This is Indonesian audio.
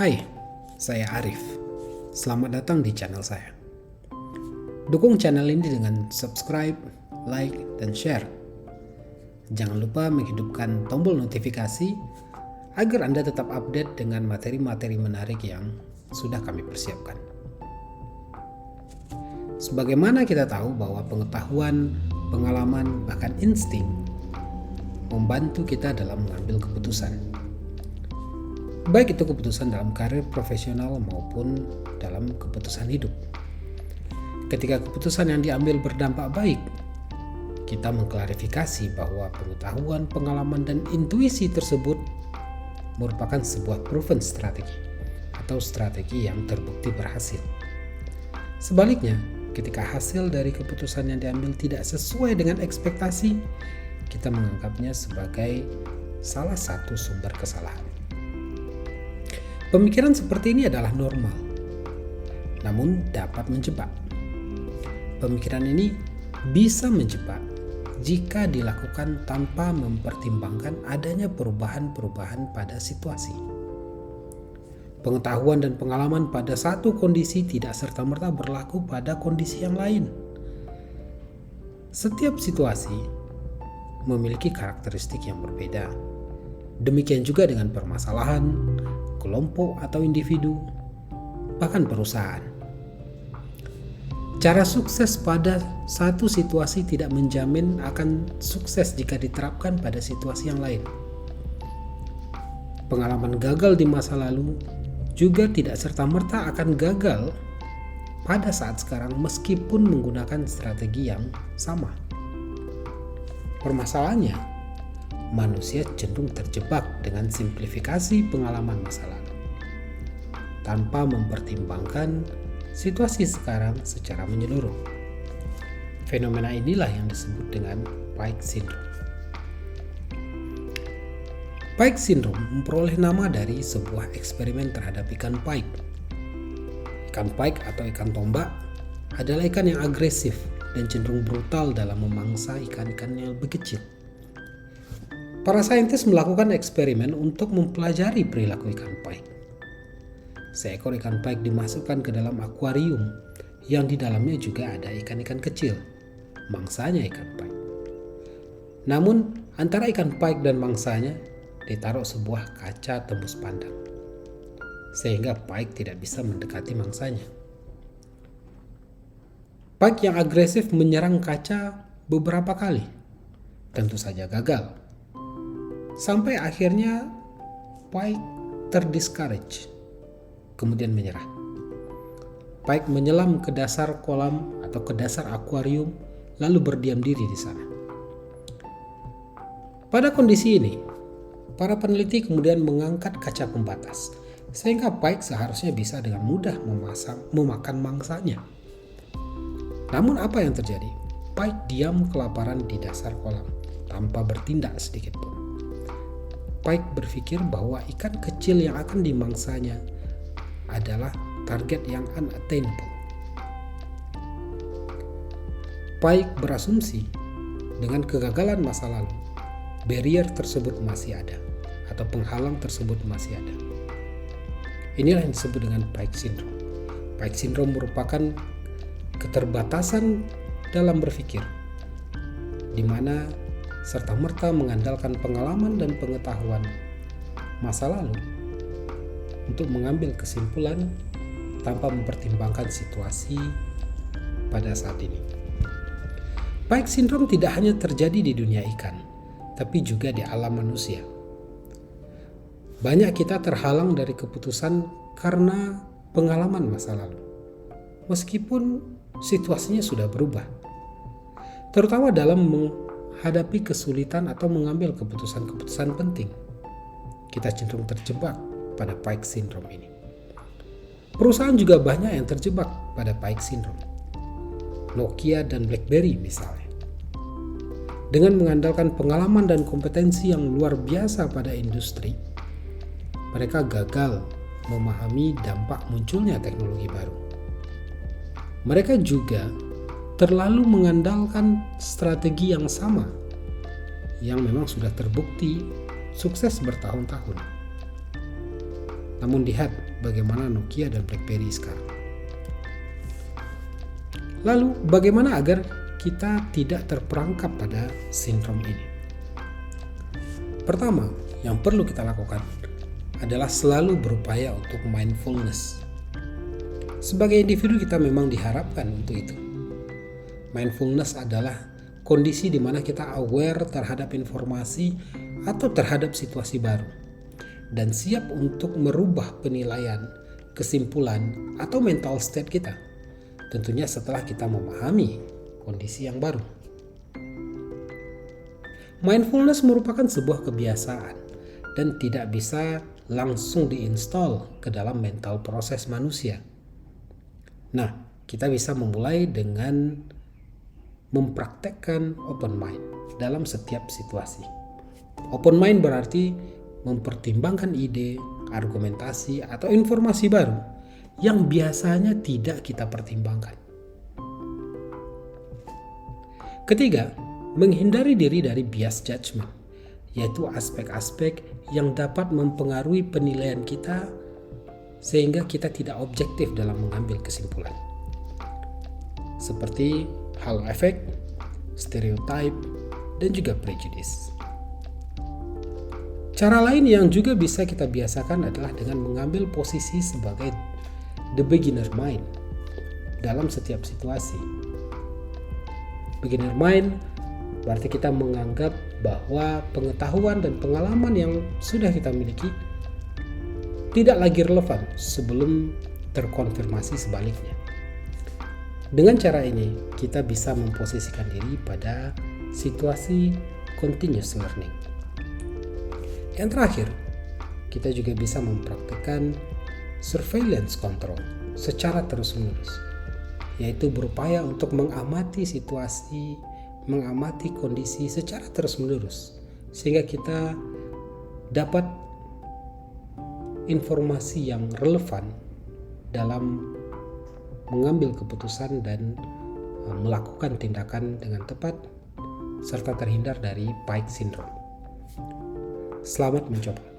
Hai, saya Arif. Selamat datang di channel saya. Dukung channel ini dengan subscribe, like, dan share. Jangan lupa menghidupkan tombol notifikasi agar Anda tetap update dengan materi-materi menarik yang sudah kami persiapkan. Sebagaimana kita tahu bahwa pengetahuan, pengalaman, bahkan insting membantu kita dalam mengambil keputusan. Baik itu keputusan dalam karir profesional maupun dalam keputusan hidup. Ketika keputusan yang diambil berdampak baik, kita mengklarifikasi bahwa pengetahuan, pengalaman, dan intuisi tersebut merupakan sebuah proven strategi atau strategi yang terbukti berhasil. Sebaliknya, ketika hasil dari keputusan yang diambil tidak sesuai dengan ekspektasi, kita menganggapnya sebagai salah satu sumber kesalahan. Pemikiran seperti ini adalah normal, namun dapat menjebak. Pemikiran ini bisa menjebak jika dilakukan tanpa mempertimbangkan adanya perubahan-perubahan pada situasi. Pengetahuan dan pengalaman pada satu kondisi tidak serta-merta berlaku pada kondisi yang lain. Setiap situasi memiliki karakteristik yang berbeda. Demikian juga dengan permasalahan, kelompok atau individu, bahkan perusahaan. Cara sukses pada satu situasi tidak menjamin akan sukses jika diterapkan pada situasi yang lain. Pengalaman gagal di masa lalu juga tidak serta-merta akan gagal pada saat sekarang meskipun menggunakan strategi yang sama. Permasalahannya, manusia cenderung terjebak dengan simplifikasi pengalaman masa lalu tanpa mempertimbangkan situasi sekarang secara menyeluruh. Fenomena inilah yang disebut dengan Pike Syndrome. Pike Syndrome memperoleh nama dari sebuah eksperimen terhadap ikan pike. Ikan pike atau ikan tombak adalah ikan yang agresif dan cenderung brutal dalam memangsa ikan-ikan yang lebih kecil. Para saintis melakukan eksperimen untuk mempelajari perilaku ikan pike. Seekor ikan pike dimasukkan ke dalam akuarium yang di dalamnya juga ada ikan-ikan kecil, mangsanya ikan pike. Namun antara ikan pike dan mangsanya ditaruh sebuah kaca tembus pandang, sehingga pike tidak bisa mendekati mangsanya. Pike yang agresif menyerang kaca beberapa kali, tentu saja gagal. Sampai akhirnya Pike terdiscourage, kemudian menyerah. Pike menyelam ke dasar kolam atau ke dasar akuarium, lalu berdiam diri di sana. Pada kondisi ini, para peneliti kemudian mengangkat kaca pembatas, sehingga Pike seharusnya bisa dengan mudah memakan mangsanya. Namun apa yang terjadi? Pike diam kelaparan di dasar kolam, tanpa bertindak sedikit pun. Pike berpikir bahwa ikan kecil yang akan dimangsanya adalah target yang unattainable. Pike berasumsi dengan kegagalan masa lalu, barrier tersebut masih ada atau penghalang tersebut masih ada. Inilah yang disebut dengan Pike Syndrome. Pike Syndrome merupakan keterbatasan dalam berpikir, di mana serta-merta mengandalkan pengalaman dan pengetahuan masa lalu untuk mengambil kesimpulan tanpa mempertimbangkan situasi pada saat ini. Pike Syndrome tidak hanya terjadi di dunia ikan, tapi juga di alam manusia. Banyak kita terhalang dari keputusan karena pengalaman masa lalu, meskipun situasinya sudah berubah, terutama dalam menghadapi kesulitan atau mengambil keputusan-keputusan penting. Kita cenderung terjebak pada Pike Syndrome ini. Perusahaan juga banyak yang terjebak pada Pike Syndrome. Nokia dan BlackBerry misalnya. Dengan mengandalkan pengalaman dan kompetensi yang luar biasa pada industri, mereka gagal memahami dampak munculnya teknologi baru. Mereka juga terlalu mengandalkan strategi yang sama yang memang sudah terbukti sukses bertahun-tahun. Namun lihat bagaimana Nokia dan BlackBerry sekarang. Lalu bagaimana agar kita tidak terperangkap pada sindrom ini? Pertama, yang perlu kita lakukan adalah selalu berupaya untuk mindfulness. Sebagai individu kita memang diharapkan untuk itu. Mindfulness adalah kondisi di mana kita aware terhadap informasi atau terhadap situasi baru dan siap untuk merubah penilaian, kesimpulan, atau mental state kita. Tentunya setelah kita memahami kondisi yang baru. Mindfulness merupakan sebuah kebiasaan dan tidak bisa langsung diinstal ke dalam mental proses manusia. Nah, kita bisa memulai dengan mempraktekkan open mind dalam setiap situasi. Open mind berarti mempertimbangkan ide, argumentasi, atau informasi baru yang biasanya tidak kita pertimbangkan. Ketiga, menghindari diri dari bias judgment, yaitu aspek-aspek yang dapat mempengaruhi penilaian kita sehingga kita tidak objektif dalam mengambil kesimpulan. Seperti halo efek, stereotype, dan juga prejudice. Cara lain yang juga bisa kita biasakan adalah dengan mengambil posisi sebagai the beginner mind dalam setiap situasi. Beginner mind berarti kita menganggap bahwa pengetahuan dan pengalaman yang sudah kita miliki tidak lagi relevan sebelum terkonfirmasi sebaliknya. Dengan cara ini, kita bisa memposisikan diri pada situasi continuous learning. Yang terakhir, kita juga bisa mempraktikkan surveillance control secara terus-menerus, yaitu berupaya untuk mengamati situasi, mengamati kondisi secara terus-menerus, sehingga kita dapat informasi yang relevan dalam mengambil keputusan dan melakukan tindakan dengan tepat, serta terhindar dari pike syndrome. Selamat mencoba.